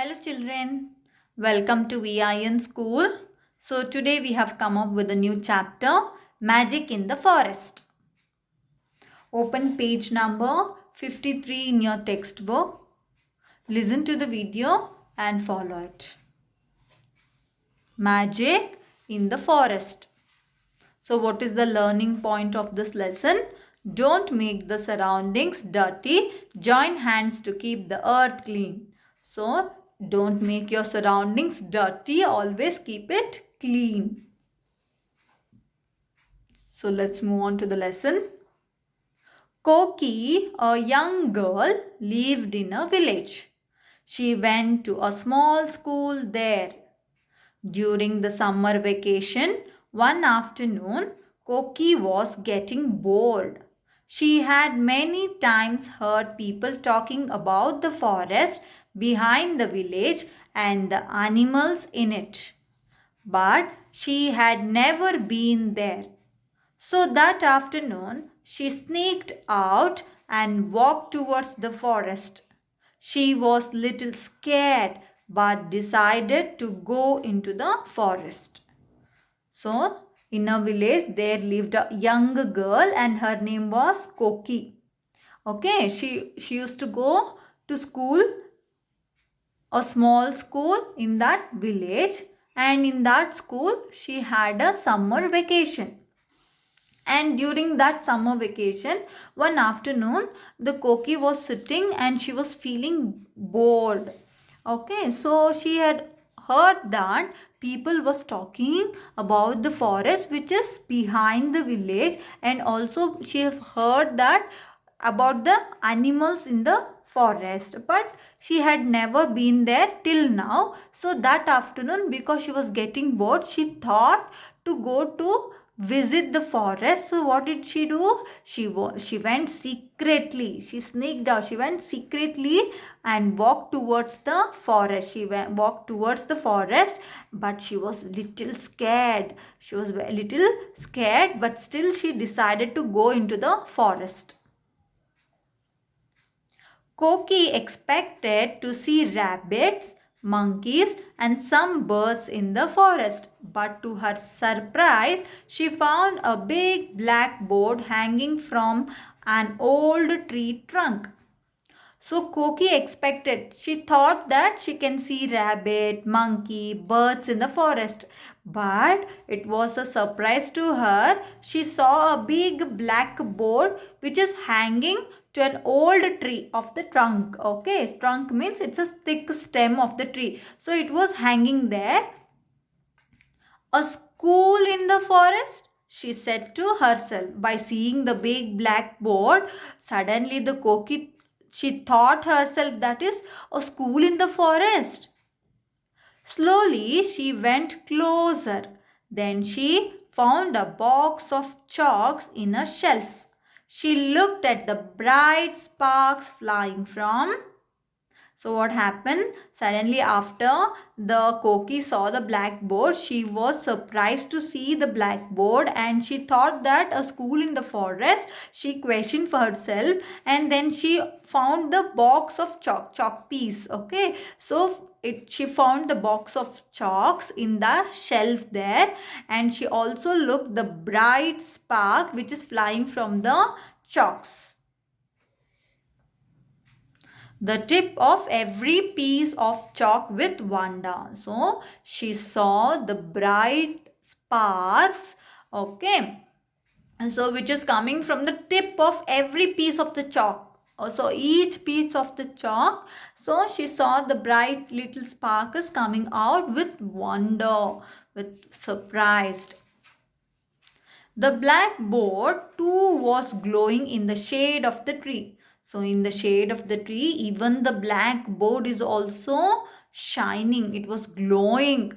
Hello children, welcome to VIN school. So today we have come up with a new chapter, Magic in the Forest. Open page number 53 in your textbook. Listen to the video and follow it. Magic in the Forest. So what is the learning point of this lesson? Don't make the surroundings dirty. Join hands to keep the earth clean. So don't make your surroundings dirty. Always keep it clean. So let's move on to the lesson. Koki, a young girl, lived in a village. She went to a small school there. During the summer vacation, one afternoon, Koki was getting bored. She had many times heard people talking about the forest behind the village and the animals in it. But she had never been there. So that afternoon, she sneaked out and walked towards the forest. She was little scared but decided to go into the forest. So, in a village, there lived a young girl and her name was Koki. Okay, she used to go to school, a small school in that village, and in that school, she had a summer vacation. And during that summer vacation, one afternoon, the Koki was sitting and she was feeling bored. Okay, so she had heard that people was talking about the forest which is behind the village, and also she have heard that about the animals in the forest, but she had never been there till now. So that afternoon, because she was getting bored, she thought to go to visit the forest. So what did she do? She went secretly. She sneaked out. She went secretly and walked towards the forest. Walked towards the forest, but she was little scared. She was a little scared, but still she decided to go into the forest. Koki expected to see rabbits, monkeys, and some birds in the forest. But to her surprise, she found a big blackboard hanging from an old tree trunk. So Koki expected, she thought that she can see rabbit, monkey, birds in the forest. But it was a surprise to her. She saw a big black board which is hanging to an old tree of the trunk. Okay, trunk means it's a thick stem of the tree. So it was hanging there. A school in the forest? She said to herself. By seeing the big blackboard, suddenly the Koki, she thought herself, that is a school in the forest. Slowly she went closer. Then she found a box of chalks in a shelf. She looked at the bright sparks flying from. So what happened? Suddenly after the Koki saw the blackboard, she was surprised to see the blackboard and she thought that a school in the forest. She questioned for herself and then she found the box of chalk piece. Okay, so she found the box of chalks in the shelf there, and she also looked the bright spark which is flying from the chalks. The tip of every piece of chalk with wonder. So she saw the bright sparks, okay, and so which is coming from the tip of every piece of the chalk. So each piece of the chalk, so she saw the bright little sparkles coming out with wonder, with surprised. The blackboard too was glowing in the shade of the tree. So in the shade of the tree, even the blackboard is also shining. It was glowing.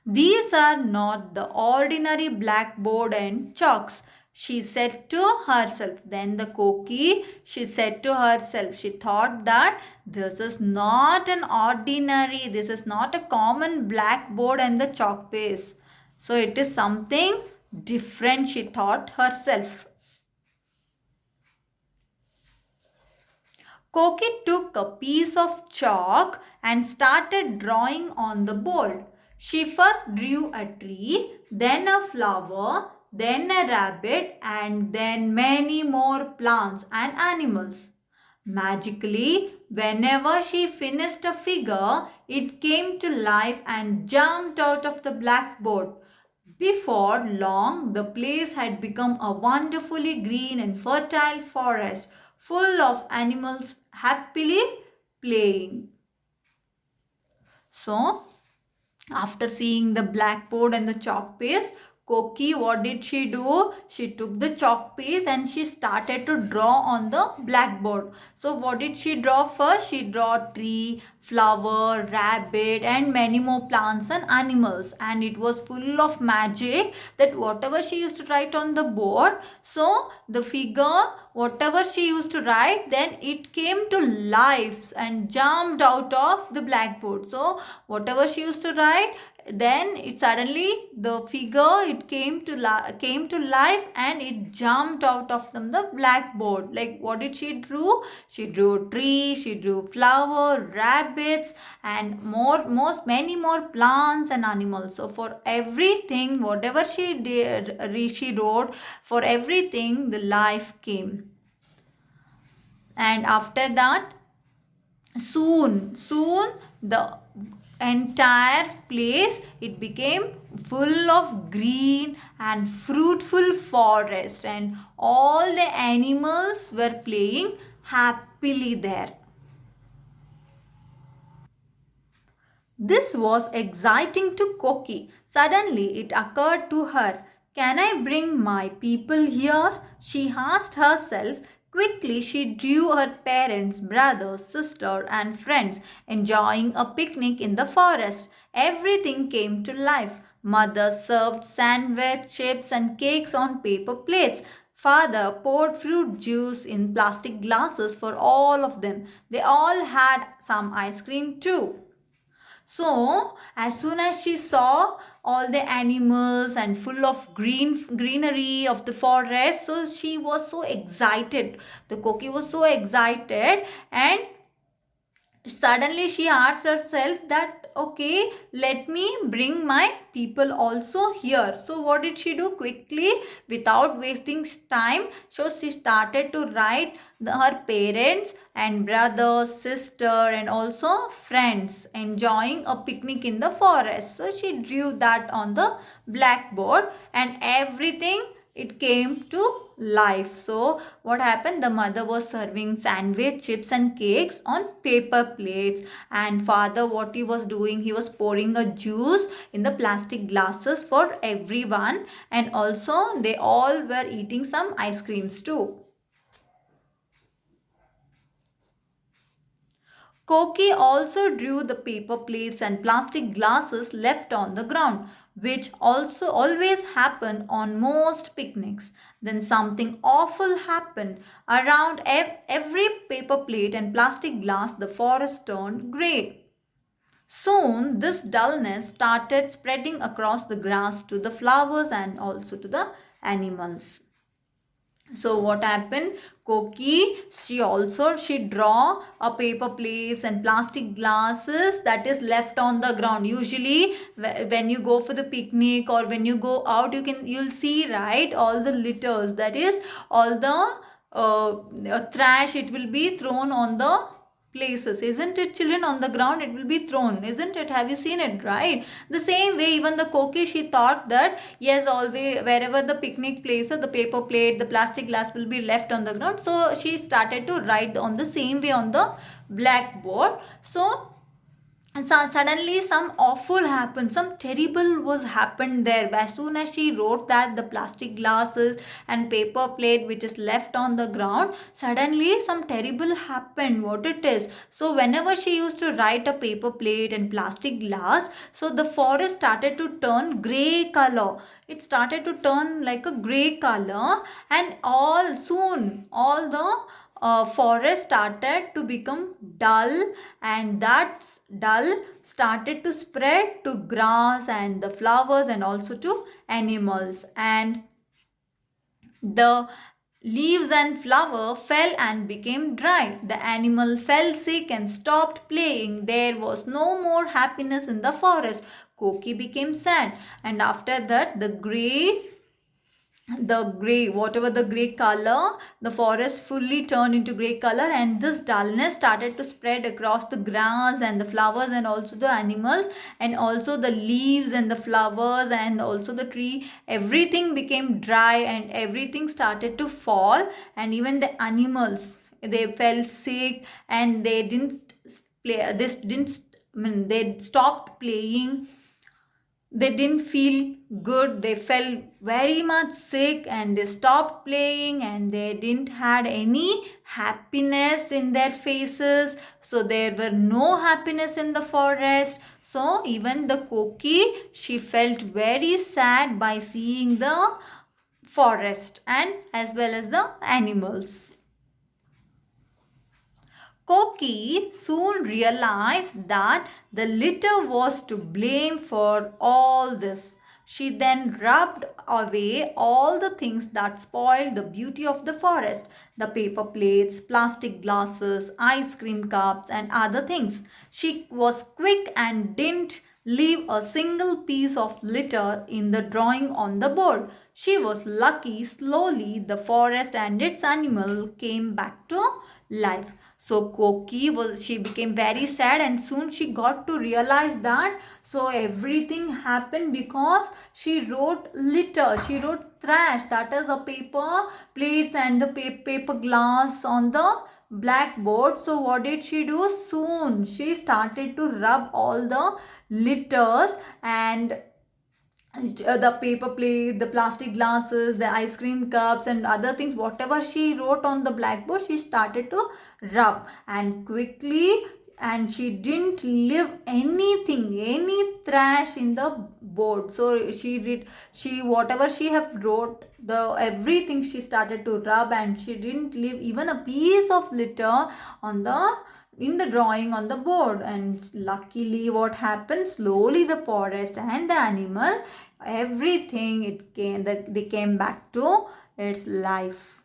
These are not the ordinary blackboard and chalks, she said to herself. Then the Koki, she said to herself, she thought that this is not an ordinary, this is not a common blackboard and the chalk paste. So it is something different, she thought herself. Koki took a piece of chalk and started drawing on the board. She first drew a tree, then a flower, then a rabbit, and then many more plants and animals. Magically, whenever she finished a figure, it came to life and jumped out of the blackboard. Before long, the place had become a wonderfully green and fertile forest full of animals happily playing. So, after seeing the blackboard and the chalk paste, Koki, what did she do? She took the chalk paste and she started to draw on the blackboard. So what did she draw first? She drew tree, flower, rabbit and many more plants and animals. And it was full of magic that whatever she used to write on the board, so the figure, whatever she used to write, then it came to life and jumped out of the blackboard. So whatever she used to write, then it suddenly the figure it came to life and it jumped out of them the blackboard. Like what did she drew? She drew tree, she drew flower, rabbits and most many more plants and animals. So for everything whatever she did, she wrote, for everything the life came. And after that, soon the entire place it became full of green and fruitful forest and all the animals were playing happily there. This was exciting to Koki. Suddenly it occurred to her, can I bring my people here? She asked herself. Quickly she drew her parents, brother, sister and friends enjoying a picnic in the forest. Everything came to life. Mother served sandwich, chips and cakes on paper plates. Father poured fruit juice in plastic glasses for all of them. They all had some ice cream too. So, as soon as she saw all the animals and full of greenery of the forest, so she was so excited. The Koki was so excited and suddenly she asked herself that okay, let me bring my people also here. So what did she do? Quickly, without wasting time, so she started to write her parents and brother, sister and also friends enjoying a picnic in the forest. So she drew that on the blackboard and everything it came to life. So what happened? The mother was serving sandwich, chips and cakes on paper plates, and father, what he was doing, he was pouring a juice in the plastic glasses for everyone, and also they all were eating some ice creams too. Koki also drew the paper plates and plastic glasses left on the ground, which also always happened on most picnics. Then something awful happened. Around every paper plate and plastic glass, the forest turned grey. Soon, this dullness started spreading across the grass to the flowers and also to the animals. So what happened? Koki, she draw a paper plates and plastic glasses that is left on the ground. Usually when you go for the picnic or when you go out, you'll see, right, all the litters, that is all the trash, it will be thrown on the places, isn't it, children? On the ground it will be thrown, isn't it? Have you seen it? Right, the same way even the Koki, she thought that yes, always wherever the picnic place, the paper plate, the plastic glass will be left on the ground. So she started to write on the same way on the blackboard. So and so suddenly some awful happened, some terrible was happened there. As soon as she wrote that, the plastic glasses and paper plate which is left on the ground, suddenly some terrible happened. What it is? So whenever she used to write a paper plate and plastic glass, so the forest started to turn grey color. It started to turn like a grey color, and all the forest started to become dull, and that dull started to spread to grass and the flowers and also to animals. And the Leaves and flower fell and became dry. The animal fell sick and stopped playing. There was no more happiness in the forest. Koki became sad, and after that the gray, whatever the gray color, the forest fully turned into gray color, and this dullness started to spread across the grass and the flowers and also the animals, and also the leaves and the flowers and also the tree. Everything became dry and everything started to fall, and even the animals, they fell sick and they didn't play this didn't I mean, they stopped playing. They didn't feel good, they felt very much sick and they stopped playing, and they didn't had any happiness in their faces. So there were no happiness in the forest. So even the Koki, she felt very sad by seeing the forest and as well as the animals. Koki soon realized that the litter was to blame for all this. She then rubbed away all the things that spoiled the beauty of the forest, the paper plates, plastic glasses, ice cream cups, and other things. She was quick and didn't leave a single piece of litter in the drawing on the board. She was lucky. Slowly, the forest and its animal came back to life. So Koki was, she became very sad, and soon she got to realize that so everything happened because she wrote litter, she wrote trash, that is a paper plates and the paper glass on the blackboard. So what did she do? Soon she started to rub all the litters and the paper plate, the plastic glasses, the ice cream cups, and other things, whatever she wrote on the blackboard, she started to rub and quickly. And she didn't leave anything, any trash in the board. So she did, she whatever she have wrote, the everything she started to rub, and she didn't leave even a piece of litter on the in the drawing on the board. And luckily what happened, slowly the forest and the animal, everything, they came back to its life.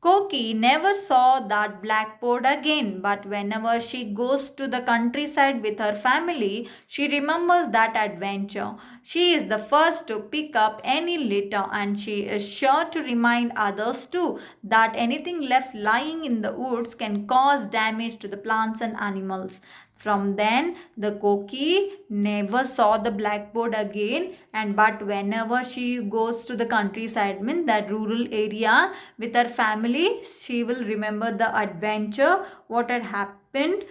Koki never saw that blackboard again, but whenever she goes to the countryside with her family, she remembers that adventure. She is the first to pick up any litter, and she is sure to remind others too that anything left lying in the woods can cause damage to the plants and animals. From then, the Koki never saw the blackboard again, and but whenever she goes to the countryside, mean that rural area with her family, she will remember the adventure, what had happened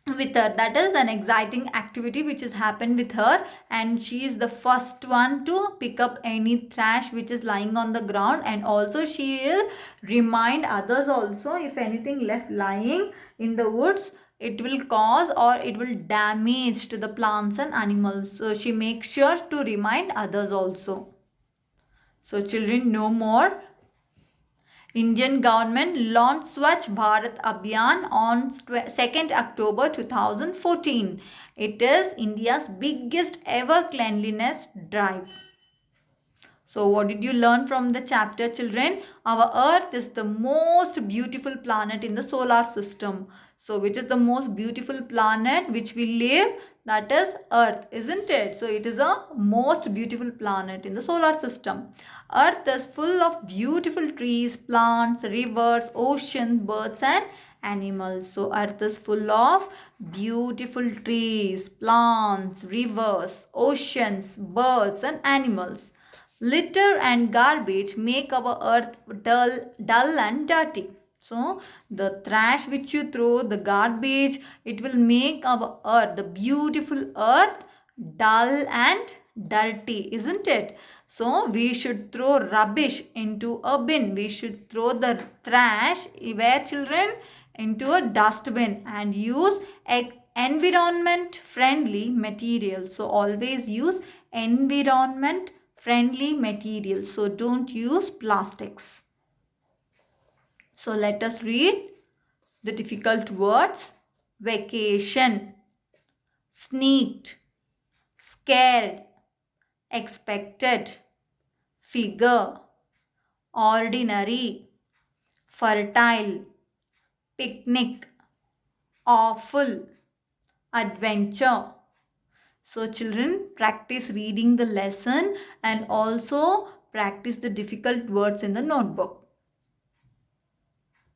with her. That is an exciting activity which has happened with her, and she is the first one to pick up any trash which is lying on the ground, and also she will remind others also if anything left lying in the woods, it will cause or it will damage to the plants and animals. So she makes sure to remind others also. So children, know more. Indian government launched Swachh Bharat Abhiyan on 2nd October 2014. It is India's biggest ever cleanliness drive. So what did you learn from the chapter, children? Our earth is the most beautiful planet in the solar system. So which is the most beautiful planet which we live? That is earth, isn't it? So it is the most beautiful planet in the solar system. Earth is full of beautiful trees, plants, rivers, oceans, birds and animals. So earth is full of beautiful trees, plants, rivers, oceans, birds and animals. Litter and garbage make our earth dull and dirty. So the trash which you throw, the garbage, it will make our earth, the beautiful earth, dull and dirty, isn't it? So we should throw rubbish into a bin. We should throw the trash, where, children? Into a dustbin, and use environment friendly materials. So always use environment friendly materials. So don't use plastics. So let us read the difficult words. Vacation, sneaked, scared, expected, figure, ordinary, fertile, picnic, awful, adventure. So children, practice reading the lesson and also practice the difficult words in the notebook.